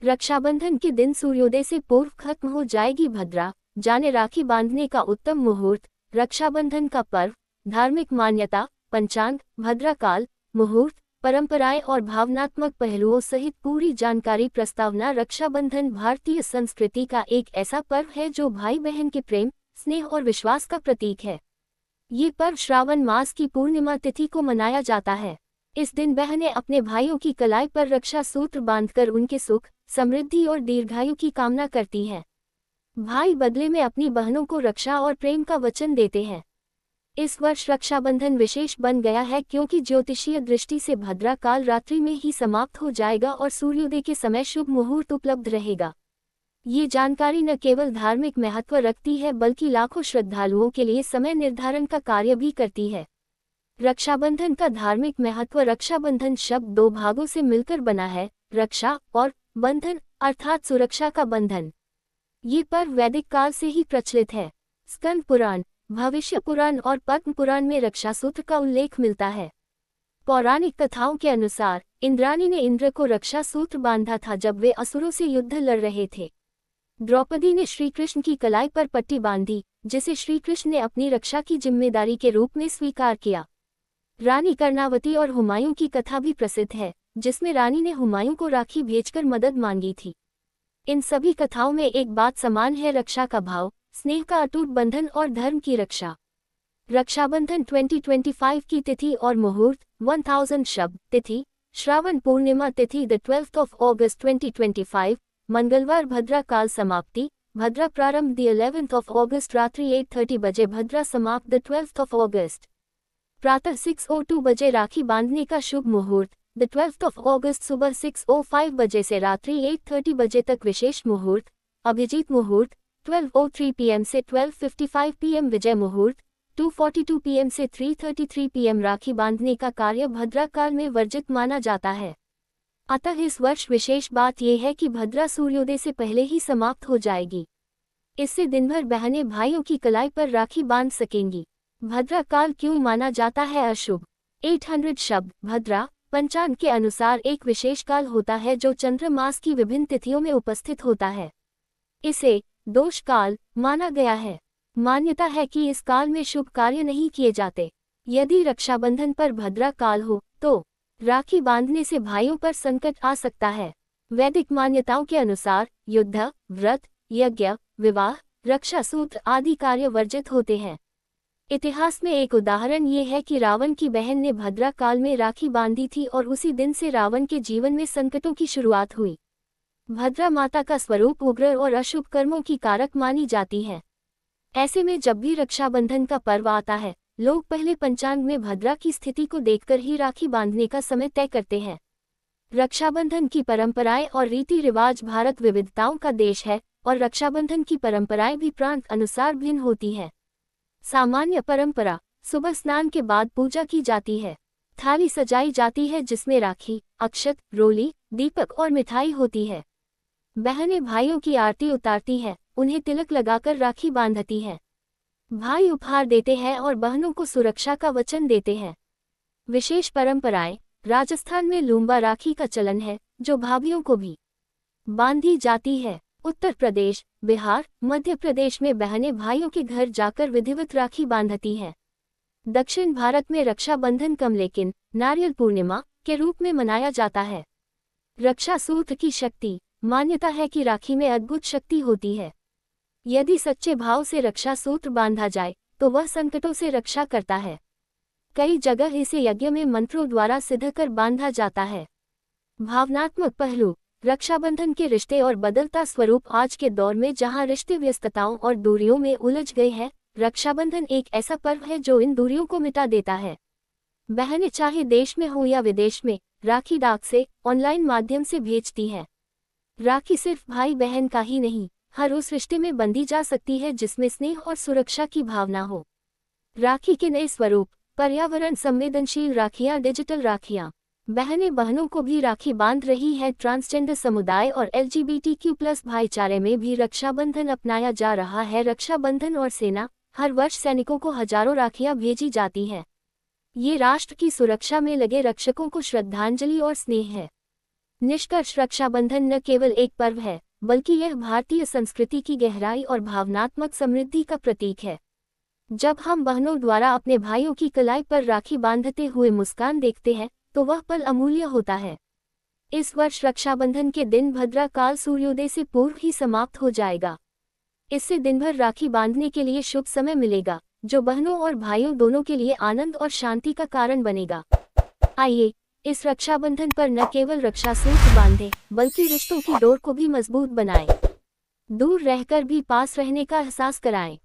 रक्षाबंधन के दिन सूर्योदय से पूर्व खत्म हो जाएगी भद्रा, जाने राखी बांधने का उत्तम मुहूर्त। रक्षाबंधन का पर्व, धार्मिक मान्यता, पंचांग, भद्रा काल, मुहूर्त, परंपराएं और भावनात्मक पहलुओं सहित पूरी जानकारी। प्रस्तावना। रक्षाबंधन भारतीय संस्कृति का एक ऐसा पर्व है जो भाई बहन के प्रेम, स्नेह और विश्वास का प्रतीक है। ये पर्व श्रावण मास की पूर्णिमा तिथि को मनाया जाता है। इस दिन बहनें अपने भाइयों की कलाई पर रक्षा सूत्र बांधकर उनके सुख, समृद्धि और दीर्घायु की कामना करती हैं। भाई बदले में अपनी बहनों को रक्षा और प्रेम का वचन देते हैं। इस वर्ष रक्षाबंधन विशेष बन गया है क्योंकि ज्योतिषीय दृष्टि से भद्रा काल रात्रि में ही समाप्त हो जाएगा और सूर्योदय के समय शुभ मुहूर्त उपलब्ध रहेगा। ये जानकारी न केवल धार्मिक महत्व रखती है बल्कि लाखों श्रद्धालुओं के लिए समय निर्धारण का कार्य भी करती है। रक्षाबंधन का धार्मिक महत्व। रक्षाबंधन शब्द दो भागों से मिलकर बना है, रक्षा और बंधन अर्थात सुरक्षा का बंधन। ये पर्व वैदिक काल से ही प्रचलित है। स्कंद पुराण, भविष्य पुराण और पद्म पुराण में रक्षा सूत्र का उल्लेख मिलता है। पौराणिक कथाओं के अनुसार इंद्राणी ने इंद्र को रक्षा सूत्र बांधा था जब वे असुरों से युद्ध लड़ रहे थे। द्रौपदी ने श्री कृष्ण की कलाई पर पट्टी बांधी, जिसे श्री कृष्ण ने अपनी रक्षा की जिम्मेदारी के रूप में स्वीकार किया। रानी कर्णावती और हुमायूं की कथा भी प्रसिद्ध है, जिसमें रानी ने हुमायूं को राखी भेजकर मदद मांगी थी। इन सभी कथाओं में एक बात समान है, रक्षा का भाव, स्नेह का अटूट बंधन और धर्म की रक्षा। रक्षाबंधन 2025 की तिथि और मुहूर्त। 1000 शब्द। तिथि श्रावण पूर्णिमा तिथि द 12th of August 2025, मंगलवार। भद्रा काल समाप्ति भद्रा प्रारंभ द 11th of August रात्रि 8:30 बजे, भद्रा समाप्त द 12th of August प्रातः 6:02 बजे। राखी बांधने का शुभ मुहूर्त द 12th of August सुबह 6:05 बजे से रात्रि 8:30 बजे तक। विशेष मुहूर्त अभिजीत मुहूर्त 12:03 PM से 12:55 PM। विजय मुहूर्त 2:42 PM से 3:33 PM। राखी बांधने का कार्य भद्रा काल में वर्जित माना जाता है। अतः इस वर्ष विशेष बात यह है कि भद्रा सूर्योदय से पहले ही समाप्त हो जाएगी। इससे दिन भर बहनें भाइयों की कलाई पर राखी बांध सकेंगी। भद्रा काल क्यों माना जाता है अशुभ? 800 शब्द। भद्रा पंचांग के अनुसार एक विशेष काल होता है जो चंद्र मास की विभिन्न तिथियों में उपस्थित होता है। इसे दोष काल माना गया है। मान्यता है कि इस काल में शुभ कार्य नहीं किए जाते। यदि रक्षाबंधन पर भद्रा काल हो तो राखी बांधने से भाइयों पर संकट आ सकता है। वैदिक मान्यताओं के अनुसार युद्ध, व्रत, यज्ञ, विवाह, रक्षा सूत्र आदि कार्य वर्जित होते हैं। इतिहास में एक उदाहरण ये है कि रावण की बहन ने भद्रा काल में राखी बांधी थी और उसी दिन से रावण के जीवन में संकटों की शुरुआत हुई। भद्रा माता का स्वरूप उग्र और अशुभ कर्मों की कारक मानी जाती है। ऐसे में जब भी रक्षाबंधन का पर्व आता है, लोग पहले पंचांग में भद्रा की स्थिति को देखकर ही राखी बांधने का समय तय करते हैं। रक्षाबंधन की परंपराएं और रीति रिवाज। भारत विविधताओं का देश है और रक्षाबंधन की परंपराएं भी प्रांत अनुसार भिन्न होती हैं। सामान्य परंपरा, सुबह स्नान के बाद पूजा की जाती है। थाली सजाई जाती है जिसमें राखी, अक्षत, रोली, दीपक और मिठाई होती है। बहनें भाइयों की आरती उतारती हैं, उन्हें तिलक लगाकर राखी बांधती हैं। भाई उपहार देते हैं और बहनों को सुरक्षा का वचन देते हैं। विशेष परंपराएं। राजस्थान में लूम्बा राखी का चलन है जो भाभियों को भी बांधी जाती है। उत्तर प्रदेश, बिहार, मध्य प्रदेश में बहनें भाइयों के घर जाकर विधिवत राखी बांधती हैं। दक्षिण भारत में रक्षाबंधन कम लेकिन नारियल पूर्णिमा के रूप में मनाया जाता है। रक्षा सूत्र की शक्ति। मान्यता है कि राखी में अद्भुत शक्ति होती है। यदि सच्चे भाव से रक्षा सूत्र बांधा जाए तो वह संकटों से रक्षा करता है। कई जगह इसे यज्ञ में मंत्रों द्वारा सिद्ध कर बांधा जाता है। भावनात्मक पहलू। रक्षाबंधन के रिश्ते और बदलता स्वरूप। आज के दौर में जहां रिश्ते व्यस्तताओं और दूरियों में उलझ गए हैं, रक्षाबंधन एक ऐसा पर्व है जो इन दूरियों को मिटा देता है। बहनें चाहे देश में हो या विदेश में, राखी डाक से, ऑनलाइन माध्यम से भेजती हैं। राखी सिर्फ भाई बहन का ही नहीं, हर उस रिश्ते में बंधी जा सकती है जिसमें स्नेह और सुरक्षा की भावना हो। राखी के नए स्वरूप। पर्यावरण संवेदनशील राखियां, डिजिटल राखियां। बहनें बहनों को भी राखी बांध रही है। ट्रांसजेंडर समुदाय और LGBTQ+ भाईचारे में भी रक्षाबंधन अपनाया जा रहा है। रक्षाबंधन और सेना। हर वर्ष सैनिकों को हजारों राखियां भेजी जाती हैं। ये राष्ट्र की सुरक्षा में लगे रक्षकों को श्रद्धांजलि और स्नेह है। निष्कर्ष, रक्षाबंधन न केवल एक पर्व है, बल्कि यह भारतीय संस्कृति की गहराई और भावनात्मक समृद्धि का प्रतीक है। जब हम बहनों द्वारा अपने भाइयों की कलाई पर राखी बांधते हुए मुस्कान देखते हैं, तो वह पल अमूल्य होता है। इस वर्ष रक्षाबंधन के दिन भद्रा काल सूर्योदय से पूर्व ही समाप्त हो जाएगा। इससे दिन भर राखी बांधने के लिए शुभ समय मिलेगा, जो बहनों और भाइयों दोनों के लिए आनंद और शांति का कारण बनेगा। आइए, इस रक्षाबंधन पर न केवल रक्षा सूत्र बांधें, बल्कि रिश्तों की डोर को भी मजबूत बनाएं। दूर रहकर भी पास रहने का एहसास कराएं।